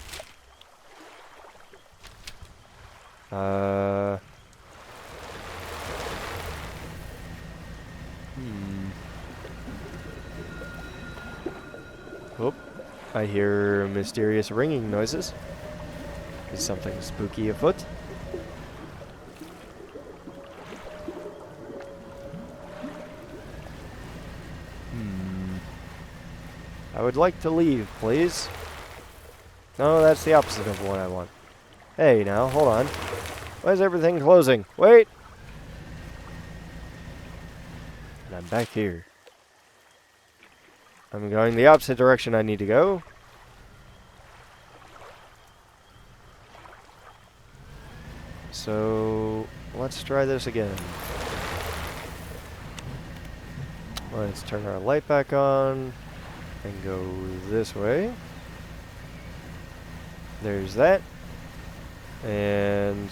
Oh, I hear mysterious ringing noises. Is something spooky afoot? I would like to leave, please. No, that's the opposite of what I want. Hey, now, hold on. Why is everything closing? Wait! And I'm back here. I'm going the opposite direction I need to go. So, let's try this again. Let's turn our light back on and go this way. There's that. And,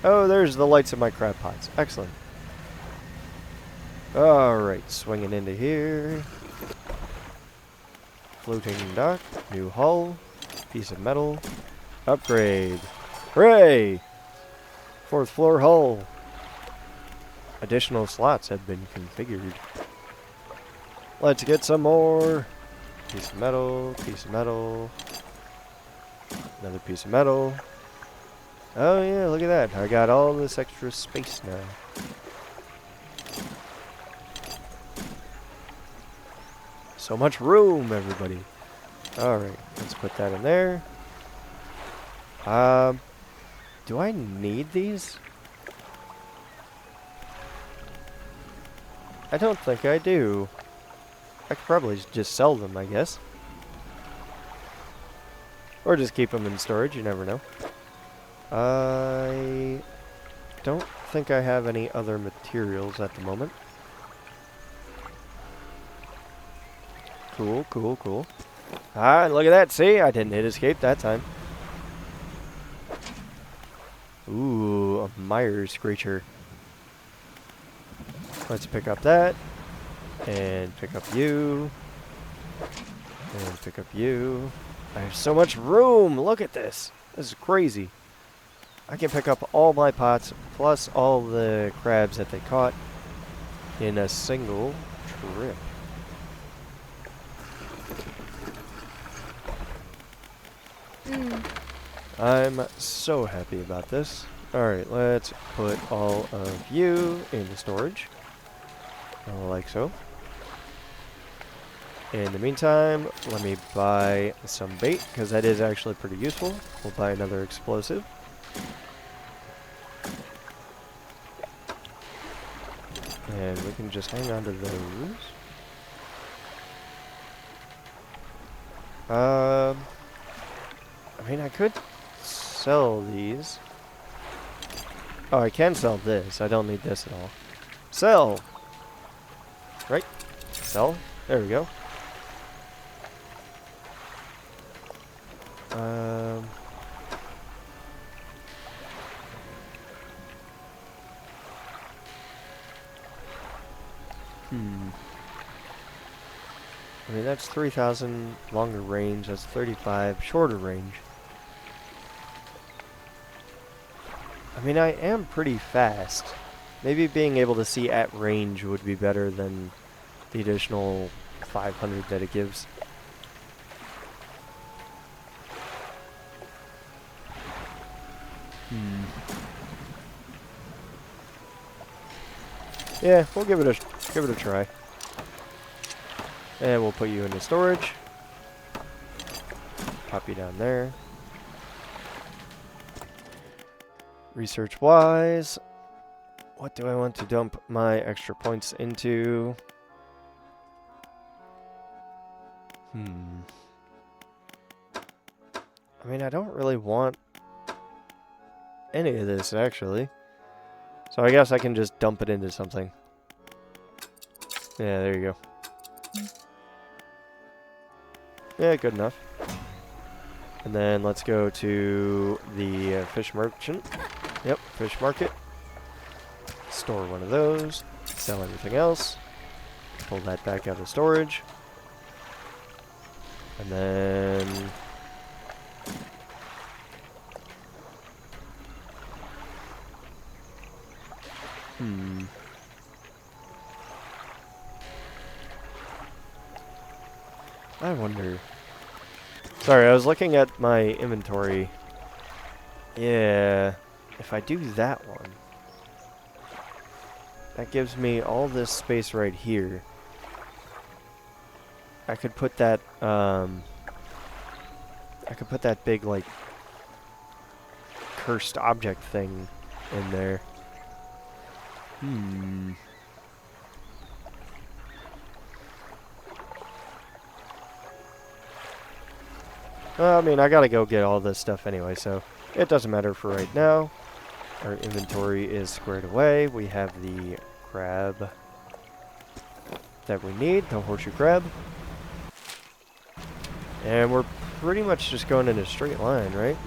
oh, there's the lights of my crab pots. Excellent. Alright, swinging into here. Floating dock, new hull, piece of metal, upgrade. Hooray! 4th floor hull. Additional slots have been configured. Let's get some more. Piece of metal, piece of metal. Another piece of metal. Oh yeah, look at that. I got all this extra space now. So much room, everybody. Alright, let's put that in there. Do I need these? I don't think I do. I could probably just sell them, I guess. Or just keep them in storage, you never know. I don't think I have any other materials at the moment. Cool, cool, cool. Ah, look at that. See? I didn't hit escape that time. Ooh, a mire screecher. Let's pick up that. And pick up you. And pick up you. I have so much room. Look at this. This is crazy. I can pick up all my pots plus all the crabs that they caught in a single trip. I'm so happy about this. Alright, let's put all of you into storage. Like so. In the meantime, let me buy some bait, because that is actually pretty useful. We'll buy another explosive. And we can just hang on to those. I mean, I could sell these. Oh, I can sell this. I don't need this at all. Sell! Right? Sell. There we go. I mean, that's 3,000 longer range. That's 35 shorter range. I mean, I am pretty fast. Maybe being able to see at range would be better than the additional 500 that it gives. Yeah, we'll give it a try. And we'll put you into storage. Pop you down there. Research-wise, what do I want to dump my extra points into? I mean, I don't really want any of this, actually. So I guess I can just dump it into something. Yeah, there you go. Yeah, good enough. And then let's go to the fish merchant. Yep, fish market. Store one of those. Sell everything else. Pull that back out of storage. And then... I wonder... Sorry, I was looking at my inventory. Yeah, if I do that one, that gives me all this space right here. I could put that, big, like, cursed object thing in there. I mean, I gotta go get all this stuff anyway, so it doesn't matter for right now. Our inventory is squared away. We have the crab that we need, the horseshoe crab. And we're pretty much just going in a straight line, right?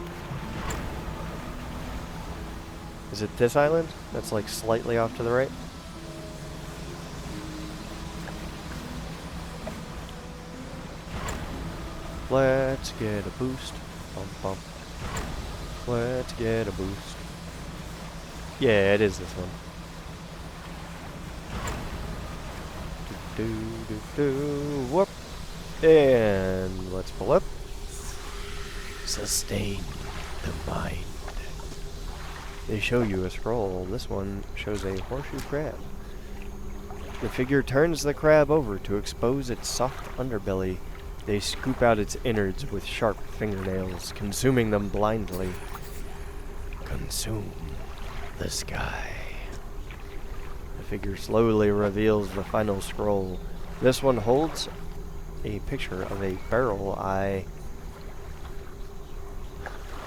Is it this island? That's like slightly off to the right? Let's get a boost. Bump, bump. Let's get a boost. Yeah, it is this one. Do, do, do, do. Whoop. And let's pull up. Sustain the mind. They show you a scroll. This one shows a horseshoe crab. The figure turns the crab over to expose its soft underbelly. They scoop out its innards with sharp fingernails, consuming them blindly. Consume the sky. The figure slowly reveals the final scroll. This one holds a picture of a barrel eye.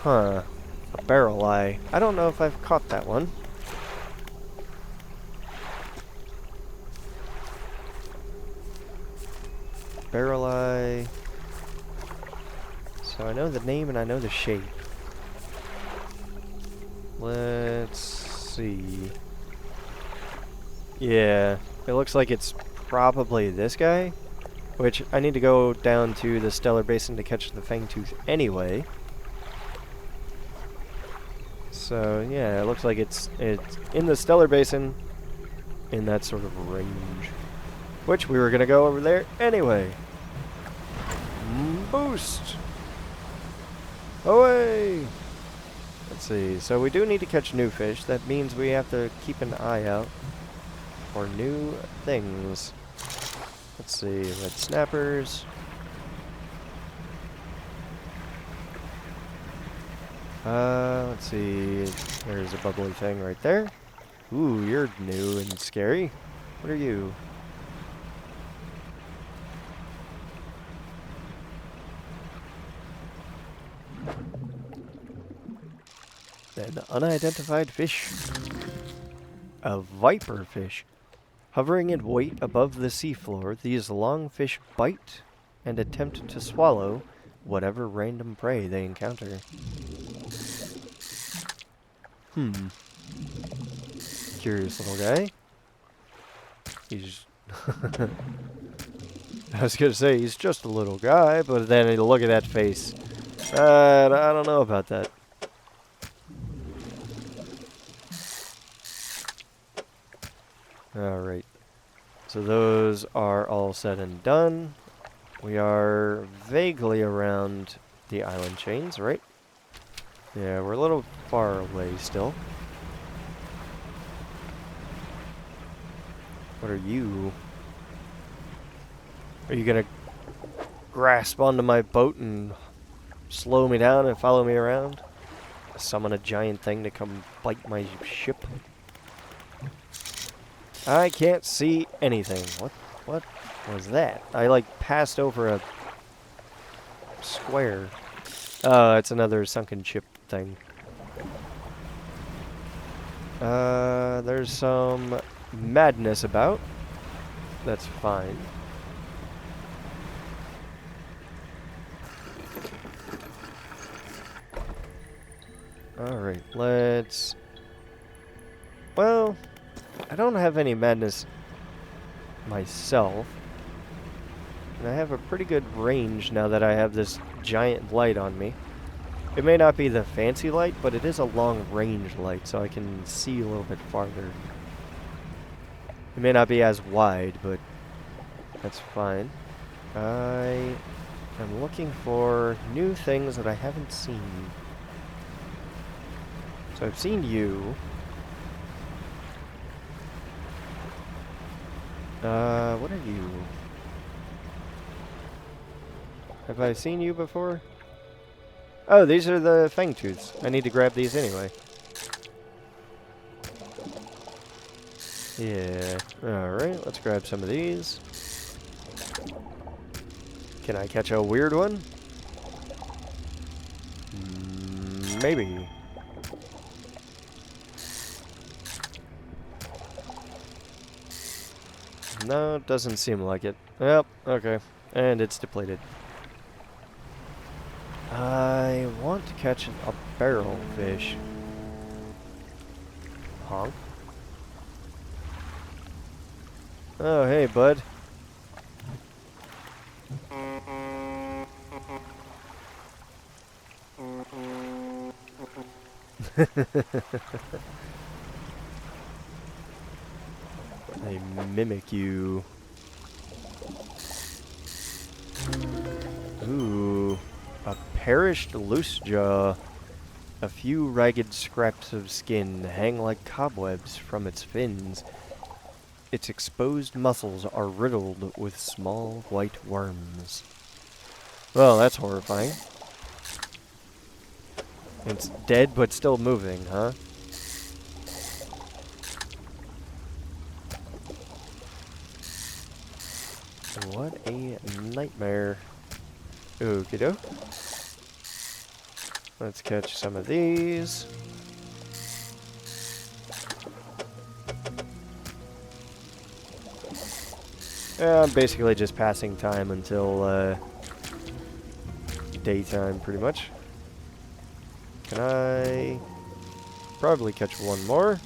Huh. A barrel eye. I don't know if I've caught that one. Barrel eye. So I know the name and I know the shape. Let's see. Yeah, it looks like it's probably this guy, which I need to go down to the Stellar Basin to catch the Fangtooth anyway. So yeah, it looks like it's in the Stellar Basin in that sort of range, which we were gonna go over there anyway. Boost! Away! Let's see, so we do need to catch new fish. That means we have to keep an eye out for new things. Let's see, red snappers. Let's see, there's a bubbly thing right there. Ooh, you're new and scary. What are you? An unidentified fish. A viper fish. Hovering in weight above the seafloor, these long fish bite and attempt to swallow whatever random prey they encounter. Curious little guy. He's... I was gonna say, he's just a little guy, but then look at that face. I don't know about that. Alright. So those are all said and done. We are vaguely around the island chains, right? Yeah, we're a little far away still. What are you? Are you gonna grasp onto my boat and slow me down and follow me around? Summon a giant thing to come bite my ship? I can't see anything. What was that? I like passed over a square. Oh, it's another sunken ship thing. There's some madness about. That's fine. Alright, let's... Well, I don't have any madness myself. And I have a pretty good range now that I have this giant light on me. It may not be the fancy light, but it is a long range light, so I can see a little bit farther. It may not be as wide, but that's fine. I am looking for new things that I haven't seen. So I've seen you. What are you? Have I seen you before? Oh, these are the Fangtooths. I need to grab these anyway. Yeah. Alright, let's grab some of these. Can I catch a weird one? Maybe. No, it doesn't seem like it. Yep, okay. And it's depleted. I want to catch a barrel fish. Honk. Oh, hey, bud. They mimic you. Ooh, a perished loose jaw. A few ragged scraps of skin hang like cobwebs from its fins. Its exposed muscles are riddled with small white worms. Well, that's horrifying. It's dead but still moving, huh? What a nightmare. Okie doke. Let's catch some of these. I'm basically just passing time until daytime, pretty much. Can I probably catch one more?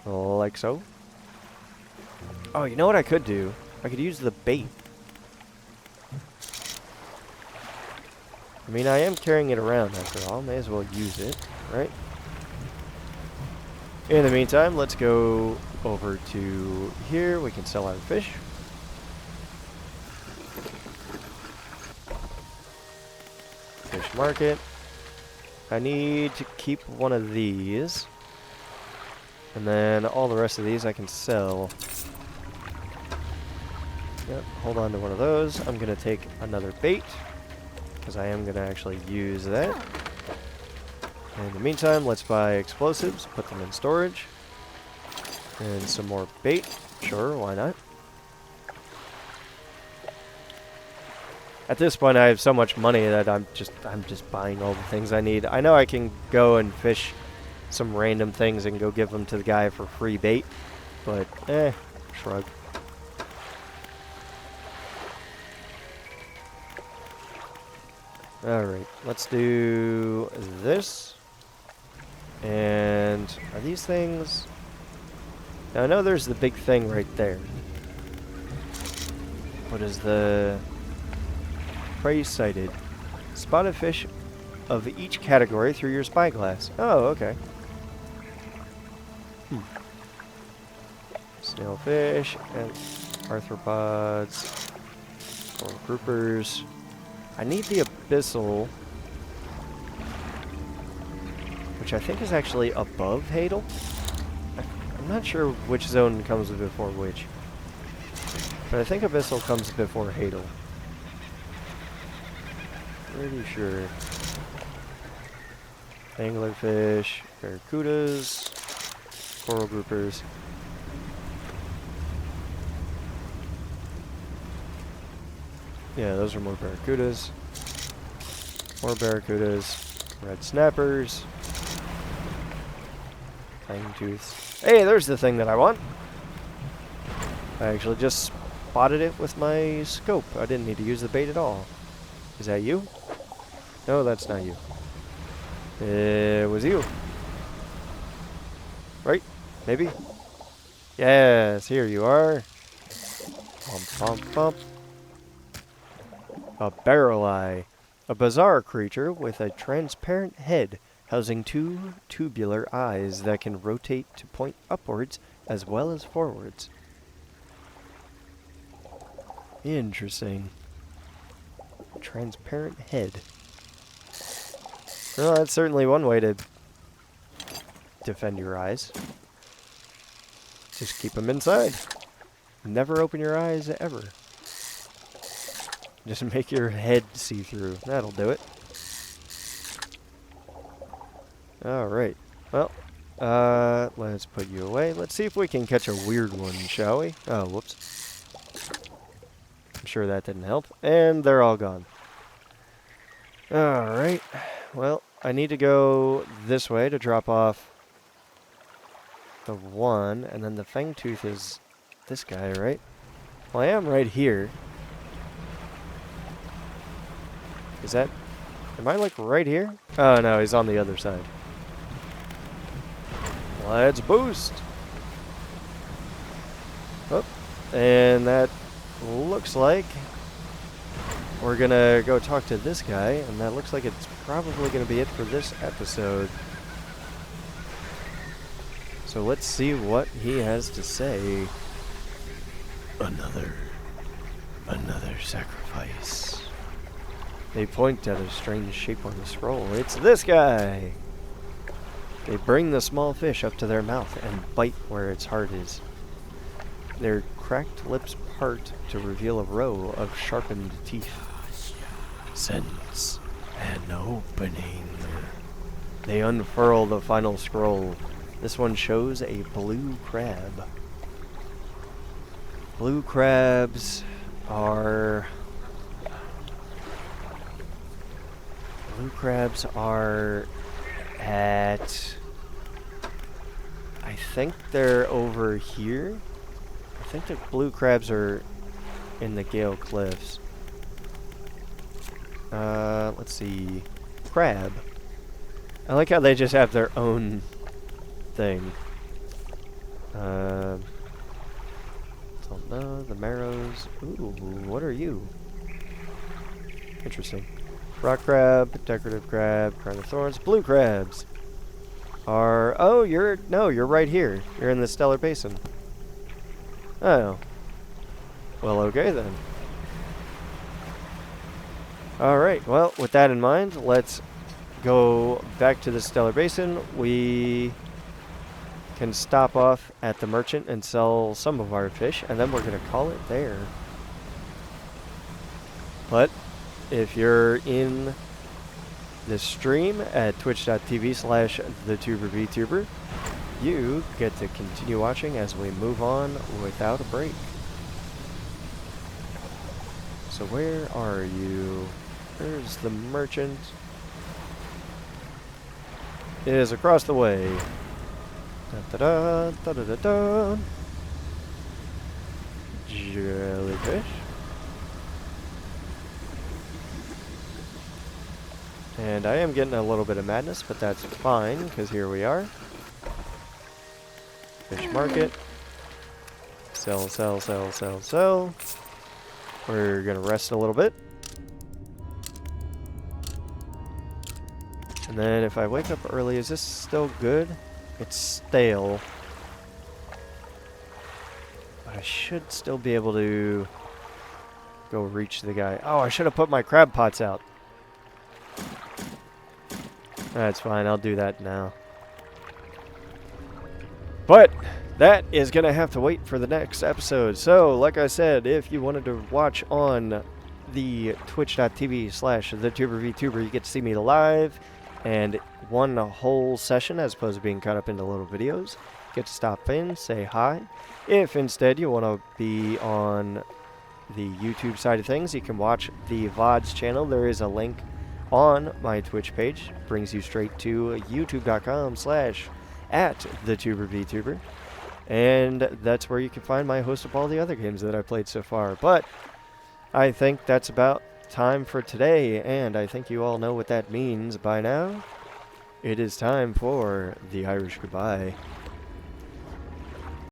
Like so. Oh, you know what I could do? I could use the bait. I mean, I am carrying it around after all. May as well use it, right? In the meantime, let's go over to here. We can sell our fish. Fish market. I need to keep one of these. And then all the rest of these I can sell. Yep, hold on to one of those. I'm going to take another bait, because I am going to actually use that. In the meantime, let's buy explosives, put them in storage. And some more bait. Sure, why not? At this point, I have so much money that I'm just buying all the things I need. I know I can go and fish some random things and go give them to the guy for free bait, but shrug. Alright, let's do this. And are these things... Now I know there's the big thing right there. What is the... Prey sighted. Spot a fish of each category through your spyglass. Oh, okay. Snailfish and arthropods. Coral groupers. I need the abyssal, which I think is actually above Hadal. I'm not sure which zone comes before which, but I think abyssal comes before Hadal. Pretty sure. Anglerfish, barracudas, coral groupers. Yeah, those are more barracudas. More barracudas. Red snappers. Fangtooths. Hey, there's the thing that I want. I actually just spotted it with my scope. I didn't need to use the bait at all. Is that you? No, that's not you. It was you. Right? Maybe? Yes, here you are. Bump, bump, bump. A barrel eye. A bizarre creature with a transparent head housing two tubular eyes that can rotate to point upwards as well as forwards. Interesting. Transparent head. Well, that's certainly one way to defend your eyes. Just keep them inside. Never open your eyes ever. Just make your head see-through. That'll do it. Alright. Well, let's put you away. Let's see if we can catch a weird one, shall we? Oh, whoops. I'm sure that didn't help. And they're all gone. Alright. Well, I need to go this way to drop off the one, and then the Fangtooth is this guy, right? Well, I am right here. Is that... Am I, like, right here? Oh, no, he's on the other side. Let's boost! Oh, and that looks like we're gonna go talk to this guy, and that looks like it's probably gonna be it for this episode. So let's see what he has to say. Another sacrifice. They point at a strange shape on the scroll. It's this guy! They bring the small fish up to their mouth and bite where its heart is. Their cracked lips part to reveal a row of sharpened teeth. Sense an opening. They unfurl the final scroll. This one shows a blue crab. Blue crabs are at, I think they're over here. I think the blue crabs are in the Gale Cliffs. Let's see. Crab. I like how they just have their own thing. Don't know. The marrows. Ooh, what are you? Interesting. Rock crab, decorative crab, crown of thorns. Blue crabs are... Oh, you're right here. You're in the Stellar Basin. Oh. Well, okay then. Alright, well, with that in mind, let's go back to the Stellar Basin. We can stop off at the merchant and sell some of our fish, and then we're going to call it there. But if you're in the stream at twitch.tv/thetubervtuber, you get to continue watching as we move on without a break. So where are you? There's the merchant. It is across the way. Da-da-da, da-da-da-da. Jellyfish. And I am getting a little bit of madness, but that's fine, because here we are. Fish market. Sell, sell, sell, sell, sell. We're going to rest a little bit. And then if I wake up early, is this still good? It's stale. But I should still be able to go reach the guy. Oh, I should have put my crab pots out. That's fine, I'll do that now. But that is going to have to wait for the next episode. So, like I said, if you wanted to watch on the twitch.tv/thetubervtuber, you get to see me live and one whole session as opposed to being cut up into little videos. Get to stop in, say hi. If instead you want to be on the YouTube side of things, you can watch the VODs channel. There is a link on my Twitch page. Brings you straight to youtube.com/@thetubervtuber. And that's where you can find my host of all the other games that I played so far. But I think that's about time for today, and I think you all know what that means by now. It is time for the Irish goodbye.